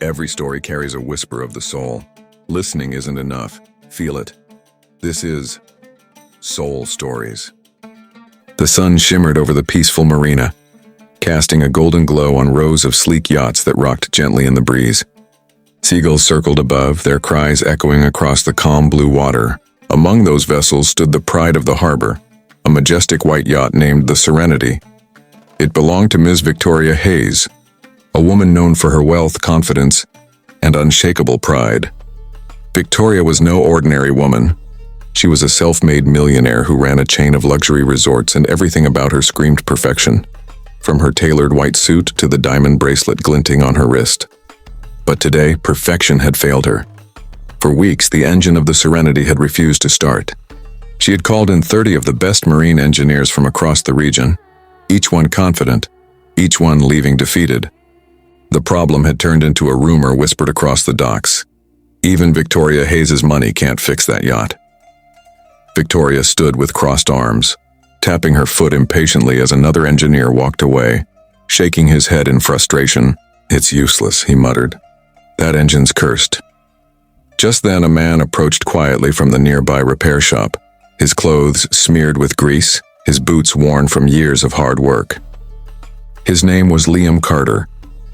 Every story carries a whisper of the soul. Listening isn't enough. Feel it. This is Soul Stories. The sun shimmered over the peaceful marina, casting a golden glow on rows of sleek yachts that rocked gently in the breeze. Seagulls circled above, their cries echoing across the calm blue water. Among those vessels stood the pride of the harbor, a majestic white yacht named the Serenity. It belonged to Ms. Victoria Hayes, a woman known for her wealth, confidence, and unshakable pride. Victoria was no ordinary woman. She was a self-made millionaire who ran a chain of luxury resorts, and everything about her screamed perfection, from her tailored white suit to the diamond bracelet glinting on her wrist. But today, perfection had failed her. For weeks, the engine of the Serenity had refused to start. She had called in 30 of the best marine engineers from across the region, each one confident, each one leaving defeated. The problem had turned into a rumor whispered across the docks. Even Victoria Hayes' money can't fix that yacht. Victoria stood with crossed arms, tapping her foot impatiently as another engineer walked away, shaking his head in frustration. "It's useless," he muttered. "That engine's cursed." Just then a man approached quietly from the nearby repair shop, his clothes smeared with grease, his boots worn from years of hard work. His name was Liam Carter,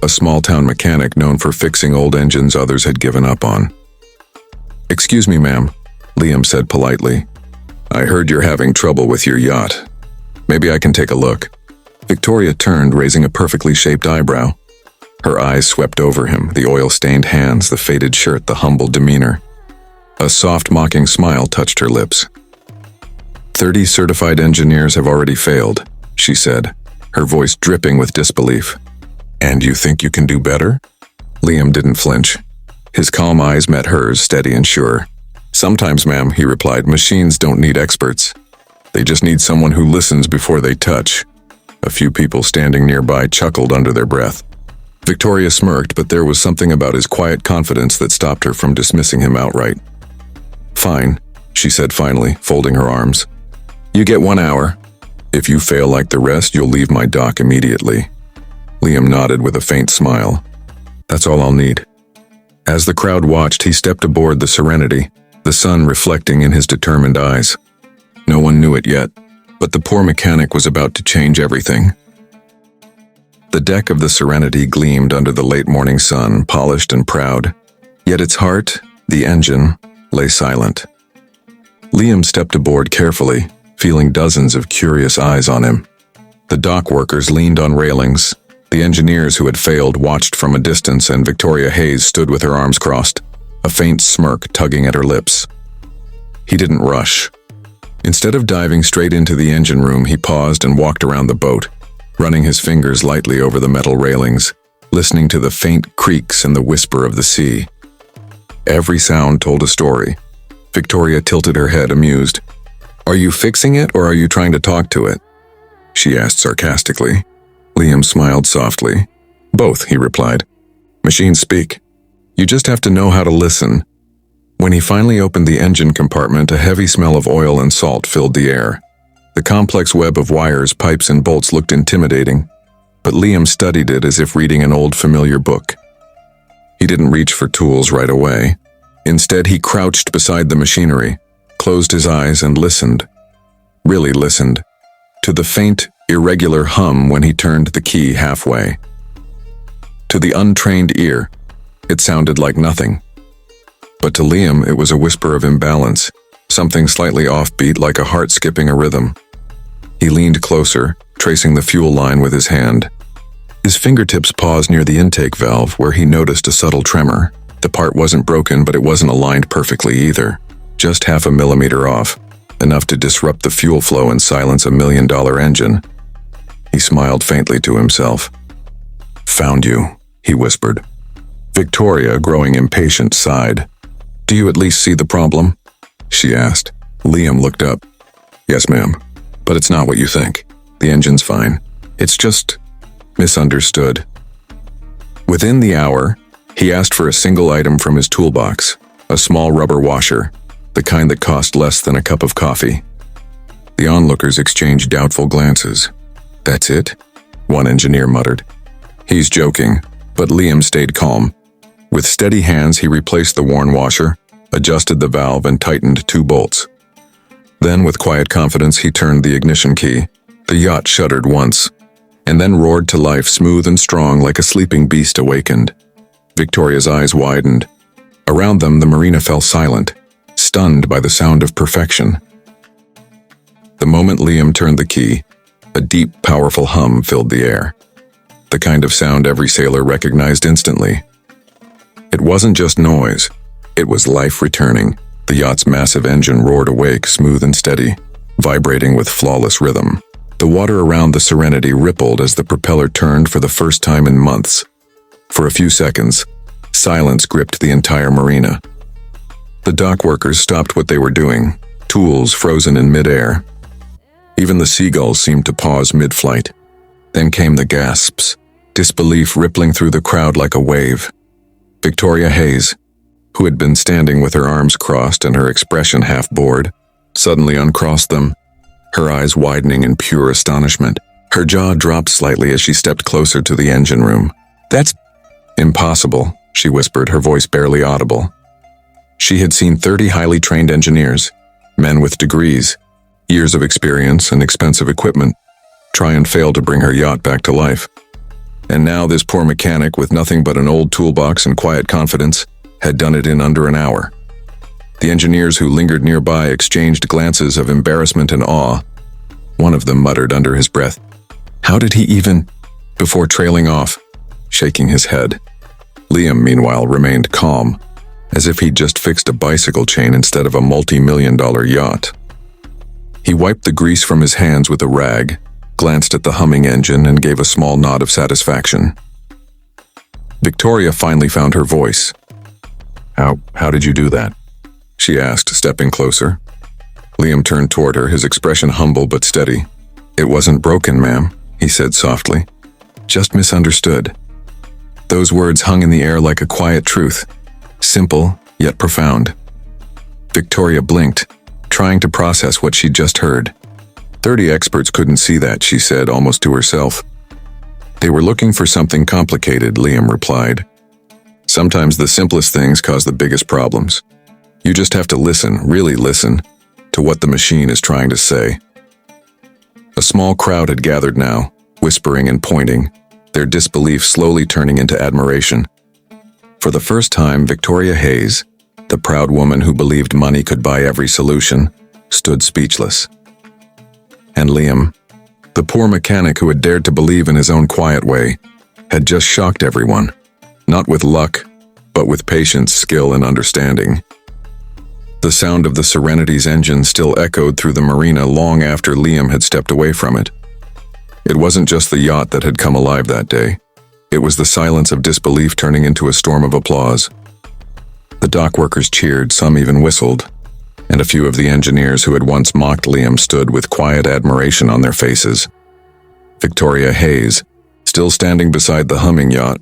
a small-town mechanic known for fixing old engines others had given up on. "Excuse me, ma'am," Liam said politely. "I heard you're having trouble with your yacht. Maybe I can take a look." Victoria turned, raising a perfectly shaped eyebrow. Her eyes swept over him, the oil-stained hands, the faded shirt, the humble demeanor. A soft, mocking smile touched her lips. 30 certified engineers have already failed," she said, her voice dripping with disbelief. "And you think you can do better?" Liam didn't flinch. His calm eyes met hers, steady and sure. "Sometimes, ma'am," he replied, "machines don't need experts. They just need someone who listens before they touch." A few people standing nearby chuckled under their breath. Victoria smirked, but there was something about his quiet confidence that stopped her from dismissing him outright. "Fine," she said finally, folding her arms. "You get 1 hour. If you fail like the rest, you'll leave my dock immediately." Liam nodded with a faint smile. "That's all I'll need." As the crowd watched, he stepped aboard the Serenity, the sun reflecting in his determined eyes. No one knew it yet, but the poor mechanic was about to change everything. The deck of the Serenity gleamed under the late morning sun, polished and proud. Yet its heart, the engine, lay silent. Liam stepped aboard carefully, feeling dozens of curious eyes on him. The dock workers leaned on railings. The engineers who had failed watched from a distance, and Victoria Hayes stood with her arms crossed, a faint smirk tugging at her lips. He didn't rush. Instead of diving straight into the engine room, he paused and walked around the boat, running his fingers lightly over the metal railings, listening to the faint creaks and the whisper of the sea. Every sound told a story. Victoria tilted her head, amused. "Are you fixing it, or are you trying to talk to it?" she asked sarcastically. Liam smiled softly. "Both," he replied. "Machines speak. You just have to know how to listen." When he finally opened the engine compartment, a heavy smell of oil and salt filled the air. The complex web of wires, pipes, and bolts looked intimidating, but Liam studied it as if reading an old familiar book. He didn't reach for tools right away. Instead, he crouched beside the machinery, closed his eyes, and listened. Really listened. To the faint, irregular hum when he turned the key halfway. To the untrained ear, it sounded like nothing. But to Liam, it was a whisper of imbalance, something slightly offbeat, like a heart skipping a rhythm. He leaned closer, tracing the fuel line with his hand. His fingertips paused near the intake valve, where he noticed a subtle tremor. The part wasn't broken, but it wasn't aligned perfectly either. Just 0.5 millimeter off, enough to disrupt the fuel flow and silence a $1 million engine. He smiled faintly to himself. "Found you," he whispered. Victoria, growing impatient, sighed. "Do you at least see the problem?" she asked. Liam looked up. "Yes, ma'am. But it's not what you think. The engine's fine. It's just misunderstood." Within the hour, he asked for a single item from his toolbox, a small rubber washer, the kind that cost less than a cup of coffee. The onlookers exchanged doubtful glances. "That's it?" one engineer muttered. "He's joking," but Liam stayed calm. With steady hands, he replaced the worn washer, adjusted the valve, and tightened 2 bolts. Then, with quiet confidence, he turned the ignition key. The yacht shuddered once, and then roared to life, smooth and strong, like a sleeping beast awakened. Victoria's eyes widened. Around them, the marina fell silent, stunned by the sound of perfection. The moment Liam turned the key, a deep, powerful hum filled the air. The kind of sound every sailor recognized instantly. It wasn't just noise, it was life returning. The yacht's massive engine roared awake, smooth and steady, vibrating with flawless rhythm. The water around the Serenity rippled as the propeller turned for the first time in months. For a few seconds, silence gripped the entire marina. The dock workers stopped what they were doing, tools frozen in midair. Even the seagulls seemed to pause mid-flight. Then came the gasps, disbelief rippling through the crowd like a wave. Victoria Hayes, who had been standing with her arms crossed and her expression half bored, suddenly uncrossed them, her eyes widening in pure astonishment. Her jaw dropped slightly as she stepped closer to the engine room. "That's impossible," she whispered, her voice barely audible. She had seen 30 highly trained engineers, men with degrees, years of experience and expensive equipment, try and fail to bring her yacht back to life. And now this poor mechanic, with nothing but an old toolbox and quiet confidence, had done it in under an hour. The engineers who lingered nearby exchanged glances of embarrassment and awe. One of them muttered under his breath, "How did he even?" before trailing off, shaking his head. Liam, meanwhile, remained calm, as if he'd just fixed a bicycle chain instead of a multi-million-dollar yacht. He wiped the grease from his hands with a rag, glanced at the humming engine, and gave a small nod of satisfaction. Victoria finally found her voice. How did you do that?" she asked, stepping closer. Liam turned toward her, his expression humble but steady. "It wasn't broken, ma'am," he said softly. "Just misunderstood." Those words hung in the air like a quiet truth, simple yet profound. Victoria blinked, trying to process what she'd just heard. 30 experts couldn't see that, she said, almost to herself. "They were looking for something complicated," Liam replied. "Sometimes the simplest things cause the biggest problems. You just have to listen, really listen, to what the machine is trying to say." A small crowd had gathered now, whispering and pointing, their disbelief slowly turning into admiration. For the first time, Victoria Hayes, the proud woman who believed money could buy every solution, stood speechless. And Liam, the poor mechanic who had dared to believe in his own quiet way, had just shocked everyone. Not with luck, but with patience, skill, and understanding. The sound of the Serenity's engine still echoed through the marina long after Liam had stepped away from it. It wasn't just the yacht that had come alive that day. It was the silence of disbelief turning into a storm of applause. The dock workers cheered, some even whistled, and a few of the engineers who had once mocked Liam stood with quiet admiration on their faces. Victoria Hayes, still standing beside the humming yacht,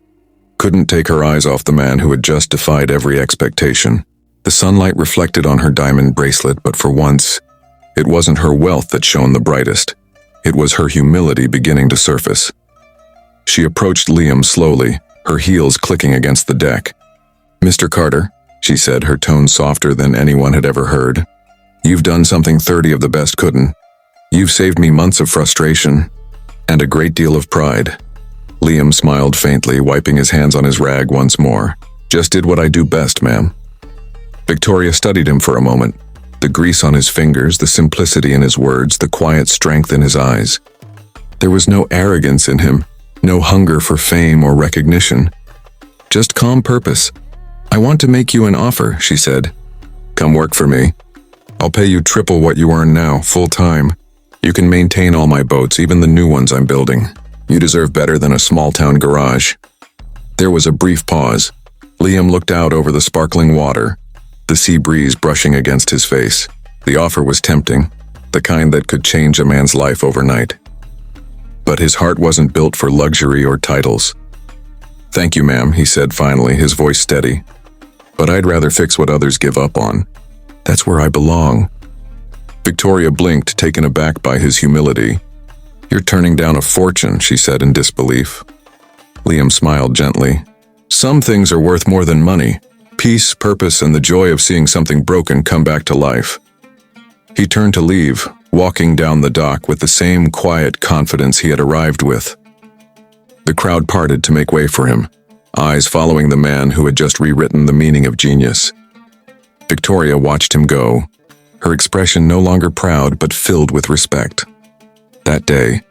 couldn't take her eyes off the man who had just defied every expectation. The sunlight reflected on her diamond bracelet, but for once, it wasn't her wealth that shone the brightest. It was her humility beginning to surface. She approached Liam slowly, her heels clicking against the deck. "Mr. Carter," she said, her tone softer than anyone had ever heard. "You've done something 30 of the best couldn't. You've saved me months of frustration and a great deal of pride." Liam smiled faintly, wiping his hands on his rag once more. "Just did what I do best, ma'am." Victoria studied him for a moment, the grease on his fingers, the simplicity in his words, the quiet strength in his eyes. There was no arrogance in him, no hunger for fame or recognition. Just calm purpose. "I want to make you an offer," she said. "Come work for me. I'll pay you triple what you earn now, full time. You can maintain all my boats, even the new ones I'm building. You deserve better than a small-town garage." There was a brief pause. Liam looked out over the sparkling water, the sea breeze brushing against his face. The offer was tempting, the kind that could change a man's life overnight. But his heart wasn't built for luxury or titles. "Thank you, ma'am," he said finally, his voice steady. "But I'd rather fix what others give up on. That's where I belong." Victoria blinked, taken aback by his humility. "You're turning down a fortune," she said in disbelief. Liam smiled gently. Some things are worth more than money. Peace, purpose, and the joy of seeing something broken come back to life. He turned to leave, walking down the dock with the same quiet confidence he had arrived with. The crowd parted to make way for him, eyes following the man who had just rewritten the meaning of genius. Victoria watched him go, her expression no longer proud but filled with respect. That day,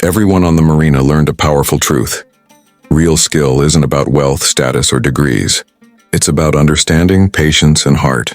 everyone on the marina learned a powerful truth. Real skill isn't about wealth, status, or degrees. It's about understanding, patience, and heart.